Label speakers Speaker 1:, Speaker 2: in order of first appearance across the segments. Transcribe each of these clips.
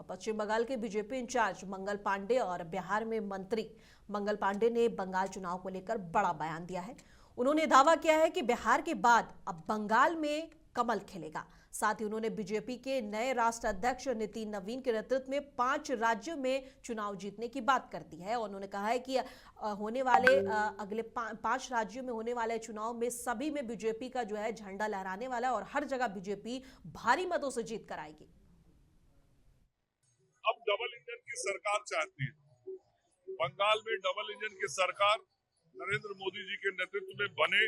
Speaker 1: पश्चिम बंगाल के BJP in charge Mangal Pandey और बिहार में मंत्री मंगल पांडे ने बंगाल चुनाव को लेकर बड़ा बयान दिया है। उन्होंने दावा किया है कि बिहार के बाद अब बंगाल में कमल खिलेगा। साथ ही उन्होंने बीजेपी के नए राष्ट्र अध्यक्ष नितिन नवीन के नेतृत्व में 5 राज्यों में चुनाव जीतने की बात कर दी है और उन्होंने कहा है कि होने वाले अगले 5 राज्यों में होने वाले चुनाव में सभी में बीजेपी का जो है झंडा लहराने वाला है और हर जगह बीजेपी भारी मतों से जीत कर आएगी।
Speaker 2: अब डबल इंजन की सरकार चाहती है। बंगाल में डबल इंजन की सरकार नरेंद्र मोदी जी के नेतृत्व में बने,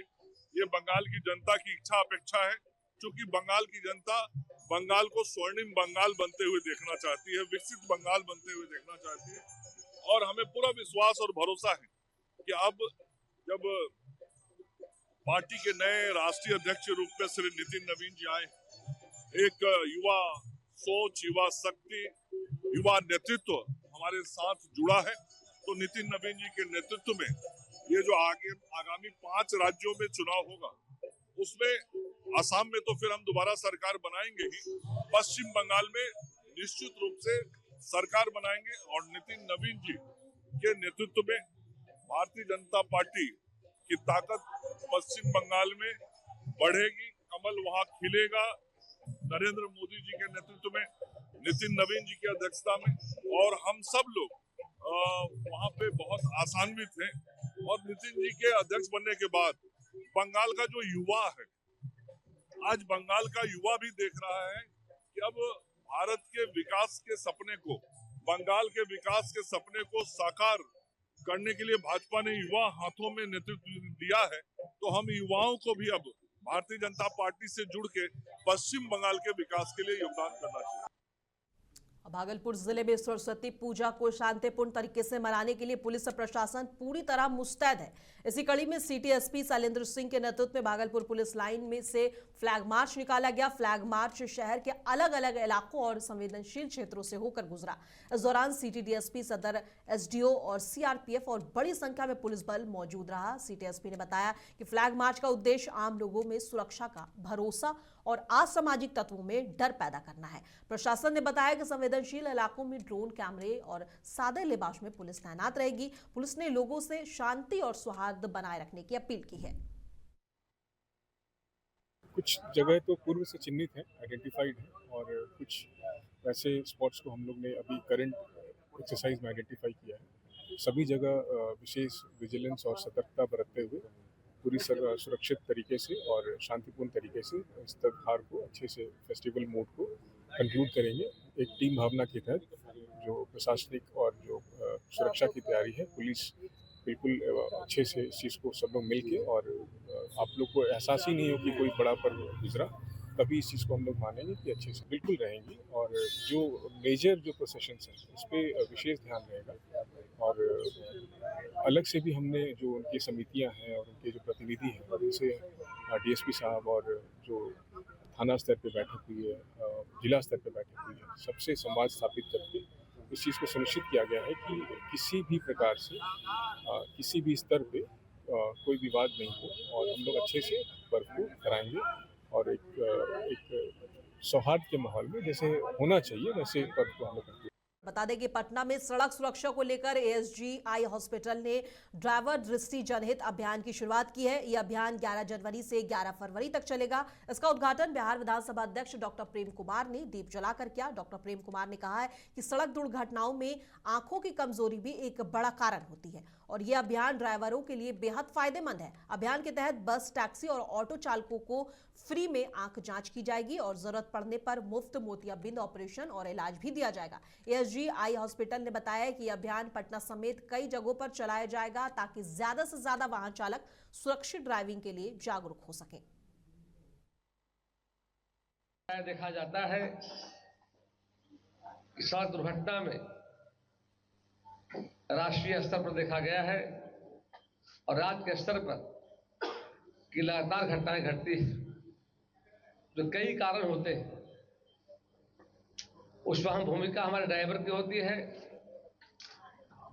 Speaker 2: ये बंगाल की जनता की इच्छा अपेक्षा है। क्योंकि बंगाल की जनता बंगाल को स्वर्णिम बंगाल बनते हुए देखना चाहती है, विकसित बंगाल बनते हुए देखना चाहती है और हमें पूरा विश्वास और भरोसा है कि अब जब पार्टी के नए राष्ट्रीय अध्यक्ष के रूप में श्री नितिन नवीन जी आए, एक युवा सोच, युवा शक्ति, युवा नेतृत्व हमारे साथ जुड़ा है, तो नितिन नवीन जी के नेतृत्व में ये जो आगामी 5 राज्यों में चुनाव होगा, उसमें असम में तो फिर हम दोबारा सरकार बनाएंगे ही, पश्चिम बंगाल में निश्चित रूप से सरकार बनाएंगे और नितिन नवीन जी के नेतृत्व में भारतीय जनता पार्टी की ताकत पश्चिम बंगाल में बढ़ेगी, कमल वहां खिलेगा। नरेंद्र मोदी जी के नेतृत्व में, नितिन नवीन जी की अध्यक्षता में, और हम सब लोग वहां पे बहुत आशान्वित हैं और नितिन जी के अध्यक्ष बनने के बाद बंगाल का जो युवा है, आज बंगाल का युवा भी देख रहा है कि अब भारत के विकास के सपने को, बंगाल के विकास के सपने को साकार करने के लिए भाजपा ने युवा हाथों में नेतृत्व दिया है, तो हम युवाओं को भी अब भारतीय जनता पार्टी से जुड़ के पश्चिम बंगाल के विकास के लिए योगदान करना चाहिए।
Speaker 1: भागलपुर जिले में सरस्वती पूजा को शांतिपूर्ण तरीके से मनाने के लिए पुलिस और प्रशासन पूरी तरह मुस्तैद है। इसी कड़ी में सिटी एसपी शैलेंद्र सिंह के नेतृत्व में भागलपुर पुलिस लाइन में से फ्लैग मार्च निकाला गया। फ्लैग मार्च शहर के अलग अलग इलाकों और संवेदनशील क्षेत्रों से होकर गुजरा। इस दौरान सिटी डीएसपी, सदर एसडीओ और सीआरपीएफ और बड़ी संख्या में पुलिस बल मौजूद रहा। सिटी एसपी ने बताया कि फ्लैग मार्च का उद्देश्य आम लोगों में सुरक्षा का भरोसा और असामाजिक तत्वों में डर पैदा करना है। प्रशासन ने बताया कि संवेदनशील इलाकों में ड्रोन कैमरे और सादे लिबास में पुलिस तैनात रहेगी। पुलिस ने लोगों से शांति और सौहार्द बनाए रखने की अपील की है।
Speaker 3: कुछ जगह तो पूर्व से चिन्हित है, आइडेंटिफाइड है, और कुछ ऐसे स्पॉट्स को हम लोग ने अभी करंट एक्सरसाइज में आइडेंटिफाई किया है। सभी जगह विशेष विजिलेंस और सतर्कता बरतते हुए पूरी सुरक्षित तरीके से और शांतिपूर्ण तरीके से इस त्योहार को अच्छे से, फेस्टिवल मूड को कंक्लूड करेंगे। एक टीम भावना के तहत जो प्रशासनिक और जो सुरक्षा की तैयारी है, पुलिस बिल्कुल अच्छे से इस चीज़ को सब लोग मिल के, और आप लोग को एहसास ही नहीं हो कि कोई बड़ा पर्व गुजरा, तभी इस चीज़ को हम लोग मानेंगे कि अच्छे से बिल्कुल रहेंगे। और जो मेजर जो प्रोसेशंस हैं उस पर विशेष ध्यान रहेगा। और अलग से भी हमने जो उनकी समितियां हैं और उनके जो प्रतिनिधि हैं, उनसे डीएसपी साहब और जो थाना स्तर पे बैठक हुई है, जिला स्तर पे बैठक हुई है, सबसे संवाद स्थापित करके इस चीज़ को सुनिश्चित किया गया है कि किसी भी प्रकार से किसी भी स्तर पे कोई विवाद नहीं हो और हम लोग अच्छे से पर्व को कराएंगे और एक सौहार्द के माहौल में जैसे होना चाहिए वैसे पर्व को हम लोग करते हैं।
Speaker 1: बता दें कि पटना में सड़क सुरक्षा को लेकर एएसजी आई हॉस्पिटल ने ड्राइवर दृष्टि जनहित अभियान की शुरुआत की है। यह अभियान 11 जनवरी से 11 फरवरी तक चलेगा। इसका उद्घाटन बिहार विधानसभा अध्यक्ष डॉक्टर प्रेम कुमार ने दीप जलाकर किया। डॉक्टर प्रेम कुमार ने कहा है कि सड़क दुर्घटनाओं में आंखों की कमजोरी भी एक बड़ा कारण होती है और यह अभियान ड्राइवरों के लिए बेहद फायदेमंद है। अभियान के तहत बस, टैक्सी और ऑटो चालकों को फ्री में आंख जांच की जाएगी और जरूरत पड़ने पर मुफ्त मोतियाबिंद ऑपरेशन और इलाज भी दिया जाएगा। एएसजी आई हॉस्पिटल ने बताया कि यह अभियान पटना समेत कई जगहों पर चलाया जाएगा ताकि ज्यादा से ज्यादा वाहन चालक सुरक्षित ड्राइविंग के लिए जागरूक हो सकें।
Speaker 4: देखा जाता है कि सड़क दुर्घटना में राष्ट्रीय स्तर पर देखा गया है और राज्य के स्तर पर कि लगातार घटनाएं घटती है, जो कई कारण होते हैं। उसमें अहम भूमिका हमारे ड्राइवर की होती है।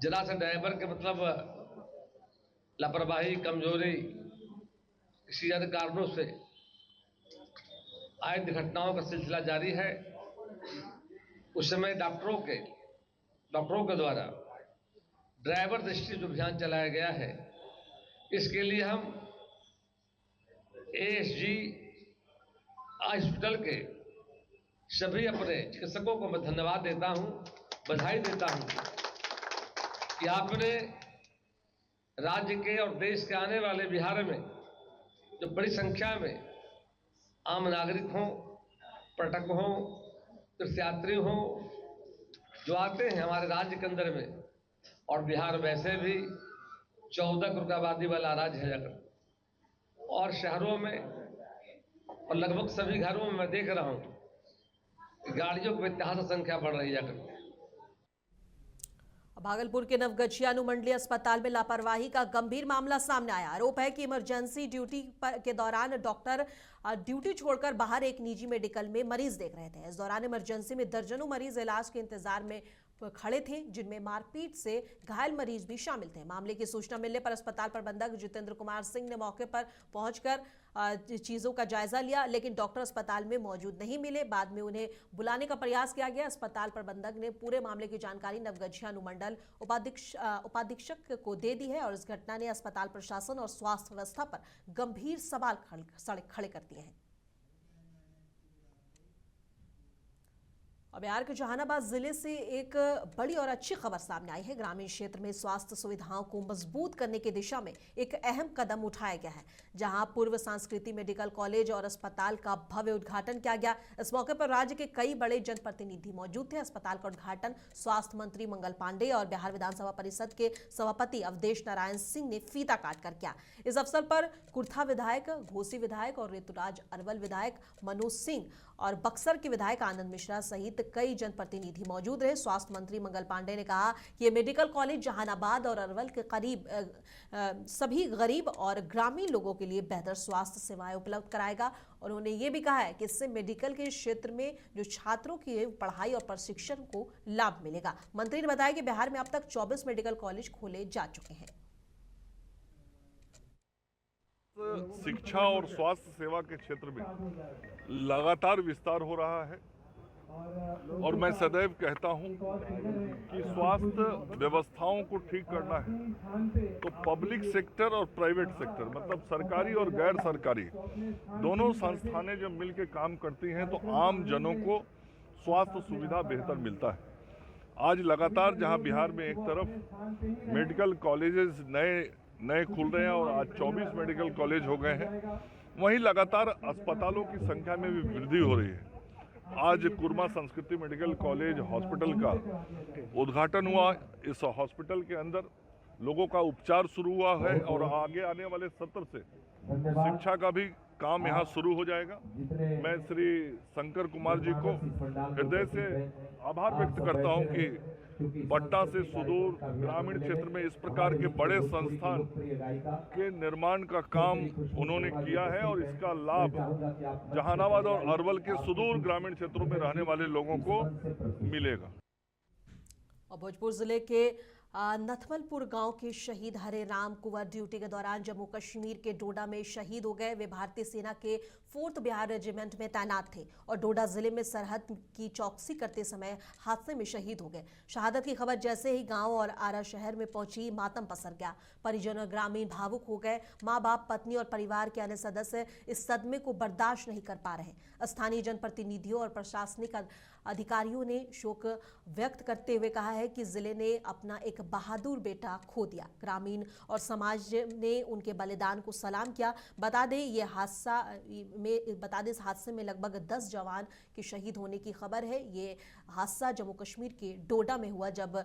Speaker 4: जरा से ड्राइवर के मतलब लापरवाही, कमजोरी, किसी अन्य कारणों से आए घटनाओं का सिलसिला जारी है। उस समय डॉक्टरों के द्वारा ड्राइवर दृष्टि जो अभियान चलाया गया है, इसके लिए हम ASG हॉस्पिटल के सभी अपने चिकित्सकों को मैं धन्यवाद देता हूं, बधाई देता हूं कि आपने राज्य के और देश के आने वाले बिहार में जो बड़ी संख्या में आम नागरिक हों, पर्यटक हों, तीर्थयात्री हों, जो आते हैं हमारे राज्य के अंदर में, और बिहार वैसे भी 14 करोड़ आबादी वाला राज्य है जाकर, और शहरों में और लगभग सभी घरों में मैं देख रहा हूं कि गाड़ियों की बेतहाशा संख्या बढ़ रही है जाकर।
Speaker 1: भागलपुर के नवगछिया अनुमंडलीय अस्पताल में लापरवाही का गंभीर मामला सामने आया। आरोप है कि इमरजेंसी ड्यूटी के दौरान डॉक्टर ड्यूटी छोड़कर बाहर एक निजी मेडिकल में मरीज देख रहे थे। इस दौरान इमरजेंसी में दर्जनों मरीज इलाज के इंतजार में खड़े थे, जिनमें मारपीट से घायल मरीज भी शामिल थे। मामले की सूचना मिलने पर अस्पताल प्रबंधक जितेंद्र कुमार सिंह ने मौके पर पहुंचकर चीजों का जायजा लिया, लेकिन डॉक्टर अस्पताल में मौजूद नहीं मिले। बाद में उन्हें बुलाने का प्रयास किया गया। अस्पताल प्रबंधक ने पूरे मामले की जानकारी नवगछिया अनुमंडल उपाधीक्षक को दे दी है और इस घटना ने अस्पताल प्रशासन और स्वास्थ्य व्यवस्था पर गंभीर सवाल खड़े कर दिए हैं। और बिहार के जहानाबाद जिले से एक बड़ी और अच्छी खबर सामने आई है। ग्रामीण क्षेत्र में स्वास्थ्य सुविधाओं को मजबूत करने की दिशा में एक अहम कदम उठाया गया है, जहां पूर्व संस्कृति मेडिकल कॉलेज और अस्पताल का भव्य उद्घाटन किया गया। इस मौके पर राज्य के कई बड़े जनप्रतिनिधि मौजूद थे। अस्पताल का उद्घाटन स्वास्थ्य मंत्री मंगल पांडे और बिहार विधानसभा परिषद के सभापति अवधेश नारायण सिंह ने फीता काट कर किया। इस अवसर पर कुर्था विधायक, घोसी विधायक और ऋतुराज अरवल विधायक, मनोज सिंह और बक्सर के विधायक आनंद मिश्रा सहित कई जनप्रतिनिधि मौजूद रहे। स्वास्थ्य मंत्री मंगल पांडे ने कहा कि ये मेडिकल कॉलेज जहानाबाद और अरवल के करीब सभी गरीब और ग्रामीण लोगों के लिए बेहतर स्वास्थ्य सेवाएं उपलब्ध कराएगा। और उन्होंने ये भी कहा है कि इससे मेडिकल के क्षेत्र में जो छात्रों की पढ़ाई और प्रशिक्षण को लाभ मिलेगा। मंत्री ने बताया कि बिहार में अब तक 24 मेडिकल कॉलेज खोले जा चुके हैं।
Speaker 2: शिक्षा और स्वास्थ्य सेवा के क्षेत्र में लगातार विस्तार हो रहा है और मैं सदैव कहता हूं कि स्वास्थ्य व्यवस्थाओं को ठीक करना है तो पब्लिक सेक्टर और प्राइवेट सेक्टर, मतलब सरकारी और गैर सरकारी दोनों संस्थानें जब मिलकर काम करती हैं तो आम जनों को स्वास्थ्य सुविधा बेहतर मिलता है। आज लगातार जहां बिहार में एक तरफ मेडिकल कॉलेजेस नए खुल रहे हैं और आज 24 मेडिकल कॉलेज हो गए हैं, वहीं लगातार अस्पतालों की संख्या में भी वृद्धि हो रही है। आज कुर्मा संस्कृति मेडिकल कॉलेज हॉस्पिटल का उद्घाटन हुआ। इस हॉस्पिटल के अंदर लोगों का उपचार शुरू हुआ है और आगे आने वाले सत्र से शिक्षा का भी काम यहाँ शुरू हो जाएगा। मैं श्री शंकर कुमार जी को हृदय से आभार व्यक्त करता हूँ कि पटना से सुदूर ग्रामीण क्षेत्र में इस प्रकार के बड़े संस्थान के निर्माण का काम उन्होंने किया है और इसका लाभ जहानाबाद और अरवल के सुदूर ग्रामीण क्षेत्रों में रहने वाले लोगों को मिलेगा।
Speaker 1: और भोजपुर जिले के नथमलपुर गांव के शहीद हरे राम कुंवर ड्यूटी के दौरान जम्मू कश्मीर के डोडा में शहीद हो गए। वे भारतीय सेना के 4th बिहार रेजिमेंट में तैनात थे और डोडा जिले में सरहद की चौकसी करते समय हादसे में शहीद हो गए। शहादत की खबर जैसे ही गांव और आरा शहर में पहुंची, मातम पसर गया। परिजन और ग्रामीण भावुक हो गए। माँ बाप, पत्नी और परिवार के अन्य सदस्य इस सदमे को बर्दाश्त नहीं कर पा रहे। स्थानीय जनप्रतिनिधियों और प्रशासनिक अधिकारियों ने शोक व्यक्त करते हुए कहा है कि जिले ने अपना एक बहादुर बेटा खो दिया। ग्रामीण और समाज ने उनके बलिदान को सलाम किया। बता दें इस हादसे में लगभग 10 जवान के शहीद होने की खबर है। ये हादसा जम्मू कश्मीर के डोडा में हुआ जब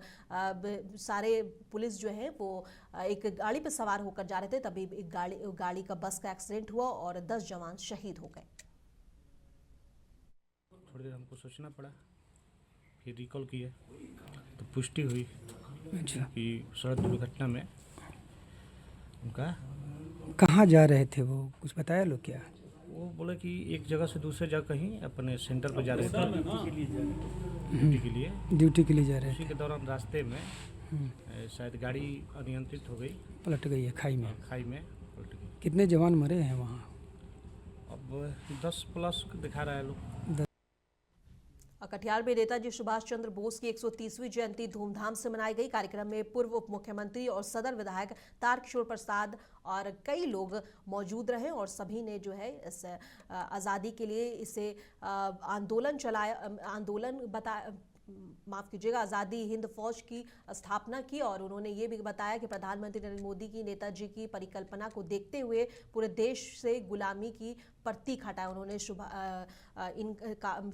Speaker 1: सारे पुलिस जो है वो एक गाड़ी पर सवार होकर जा रहे थे, तभी एक गाड़ी का बस का एक्सीडेंट हुआ और 10 जवान शहीद हो गए।
Speaker 5: थोड़ी देर हमको सोचना पड़ा, फिर रिकॉल किए तो पुष्टि हुई कि सड़क दुर्घटना में उनका।
Speaker 6: कहाँ जा रहे थे वो, कुछ बताया लोग क्या?
Speaker 5: वो बोले कि एक जगह से दूसरे जगह कहीं अपने सेंटर पर जा रहे थे ड्यूटी के लिए जा रहे थे। उसी के दौरान रास्ते में शायद गाड़ी अनियंत्रित हो गई,
Speaker 6: पलट गई है खाई में
Speaker 5: पलट गई।
Speaker 6: कितने जवान मरे हैं वहाँ?
Speaker 5: अब 10+ दिखा रहा है लोग।
Speaker 1: कटिहार में नेताजी सुभाष चंद्र बोस की 130वीं जयंती धूमधाम से मनाई गई। कार्यक्रम में पूर्व उप मुख्यमंत्री और सदर विधायक तारकिशोर प्रसाद और कई लोग मौजूद रहे और सभी ने जो है इस आज़ादी के लिए इसे आज़ादी हिंद फौज की स्थापना की। और उन्होंने ये भी बताया कि प्रधानमंत्री नरेंद्र मोदी की नेताजी की परिकल्पना को देखते हुए पूरे देश से गुलामी की प्रतीक हटाया। उन्होंने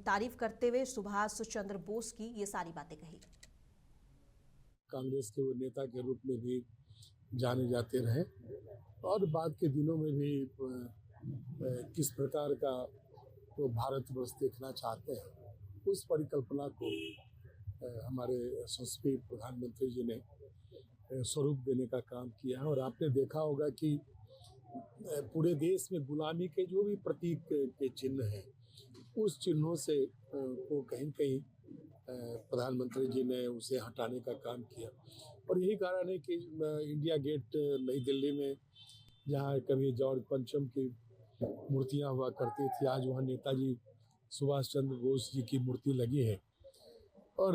Speaker 1: तारीफ करते हुए सुभाष चंद्र बोस की ये सारी बातें कही।
Speaker 7: कांग्रेस के वो नेता के रूप में भी जाने जाते रहे और बाद के दिनों में भी किस प्रकार का वो भारतवर्ष देखना चाहते हैं, उस परिकल्पना को हमारे यशस्वी प्रधानमंत्री जी ने स्वरूप देने का काम किया है। और आपने देखा होगा कि पूरे देश में गुलामी के जो भी प्रतीक के चिन्ह हैं, उस चिन्हों से वो कहीं कहीं प्रधानमंत्री जी ने उसे हटाने का काम किया। और यही कारण है कि इंडिया गेट नई दिल्ली में जहाँ कभी जॉर्ज पंचम की मूर्तियाँ हुआ करती थी, आज वहाँ नेताजी सुभाष चंद्र बोस जी की मूर्ति लगी है। और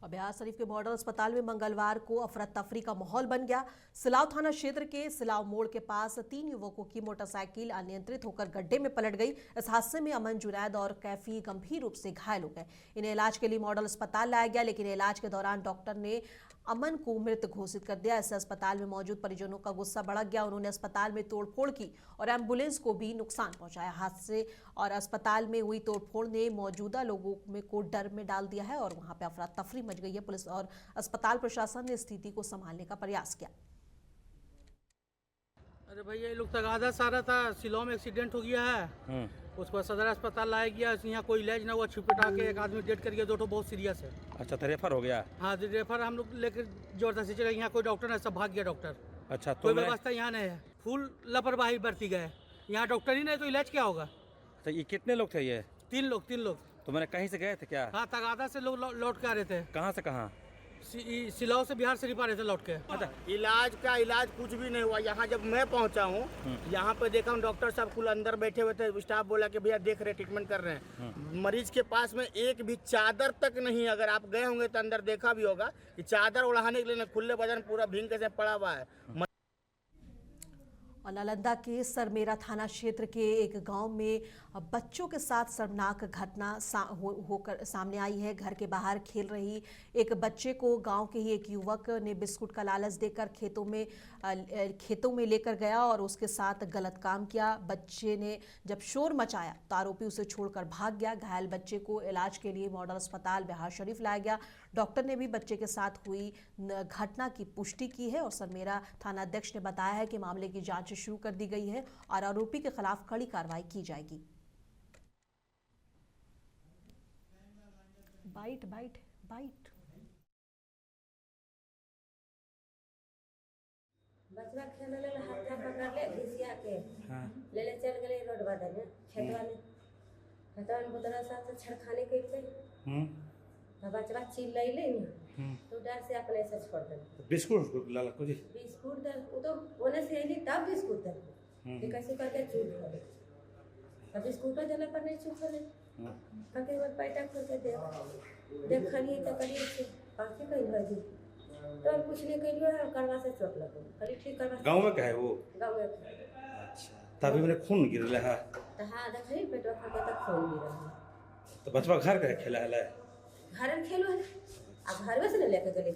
Speaker 1: बिहार शरीफ के मॉडल अस्पताल में मंगलवार को अफरा तफरी का माहौल बन गया। सिलाव थाना क्षेत्र के सिलाव मोड़ के पास 3 युवकों की मोटरसाइकिल अनियंत्रित होकर गड्ढे में पलट गई। इस हादसे में अमन जुनैद और कैफी गंभीर रूप से घायल हो गए। इन्हें इलाज के लिए मॉडल अस्पताल लाया गया, लेकिन इलाज के दौरान डॉक्टर ने अमन को मृत घोषित कर दिया। इससे अस्पताल में मौजूद परिजनों का गुस्सा भड़क गया। उन्होंने अस्पताल में तोड़फोड़ की और एम्बुलेंस को भी नुकसान पहुंचाया। हादसे और अस्पताल में हुई तोड़फोड़ ने मौजूदा लोगों को डर में डाल दिया है और वहां पे अफरा तफरी मच गई है। पुलिस और अस्पताल प्रशासन ने स्थिति को संभालने का प्रयास किया।
Speaker 8: अरे भैया, ये लोग तगादा सारा था, सिलाव में एक्सीडेंट हो गया है, उसको सदर अस्पताल लाया गया। यहाँ कोई इलाज ना हुआ, छिपटा के एक आदमी डेड कर गया, 2 बहुत सीरियस है।
Speaker 9: अच्छा, तो रेफर हो गया?
Speaker 8: हाँ, रेफर हम लोग लेकर जबरदस्ती चले। यहाँ कोई डॉक्टर नहीं, सब भाग गया डॉक्टर।
Speaker 9: अच्छा, तो
Speaker 8: कोई व्यवस्था यहाँ नहीं है, फुल लापरवाही बरती गए। यहाँ डॉक्टर ही नहीं तो इलाज क्या होगा?
Speaker 9: तो ये कितने लोग थे? ये
Speaker 8: 3 लोग।
Speaker 9: तो मैंने कहीं से गए थे क्या?
Speaker 8: हाँ, तगादा से लोग लौट के आ रहे थे।
Speaker 9: कहाँ से कहाँ?
Speaker 8: सिलाव से बिहार शरीफ आ रहे थे लौट के।
Speaker 9: अच्छा,
Speaker 10: इलाज कुछ भी नहीं हुआ। यहाँ जब मैं पहुँचा हूँ, यहाँ पे देखा हूँ डॉक्टर साहब कुल अंदर बैठे हुए थे। स्टाफ बोला कि भैया देख रहे, ट्रीटमेंट कर रहे हैं। मरीज के पास में एक भी चादर तक नहीं। अगर आप गए होंगे तो अंदर देखा भी होगा कि चादर ओढ़ाने के लिए खुले बदन पूरा भींग के से पड़ा हुआ है।
Speaker 1: और नालंदा के सरमेरा थाना क्षेत्र के एक गांव में बच्चों के साथ शर्मनाक घटना होकर सामने आई है। घर के बाहर खेल रही एक बच्चे को गांव के ही एक युवक ने बिस्कुट का लालच देकर खेतों में लेकर गया और उसके साथ गलत काम किया। बच्चे ने जब शोर मचाया तो आरोपी उसे छोड़कर भाग गया। घायल बच्चे को इलाज के लिए मॉडल अस्पताल बिहार शरीफ लाया गया। डॉक्टर ने भी बच्चे के साथ हुई घटना की पुष्टि की है और सरमेरा थानाध्यक्ष ने बताया है कि मामले की जांच शुरू कर दी गई है और आरोपी के खिलाफ कड़ी कार्रवाई की जाएगी। Byte byte byte.
Speaker 11: बचवा खेलने लगे, हाथ पकड़ ले घिसिया के ले चल गए रोड बादल में खेतवा में बुतरा साथ छड़खाने के लिए तो बचवा चिल्लाइले ना तो डर से अपने से छोड़ दे।
Speaker 9: बिस्कुट लाला को जी
Speaker 11: बिस्कुट दे, वो तो होने से ही तब बिस्कुट दे कि कैसे करके चुप करे। अब बिस्कुट देने पर नहीं चुप करे। कके बाद पैटा खोल के देख खलिए तो करिए से आंखें कहीं भर दी तो हम कुछ नहीं करिए और करवा से चोट लगो। करी ठीक करवा।
Speaker 9: गांव में क्या है वो?
Speaker 11: गांव में।
Speaker 9: अच्छा, तभी मेरे खून गिर रहा है।
Speaker 11: तो हाँ देखिए पेटवा फटे तक खून गिर रहा है।
Speaker 9: तो बचवा घर का खेला है?
Speaker 11: घर में खेलो है, अब घर में से लेके चले।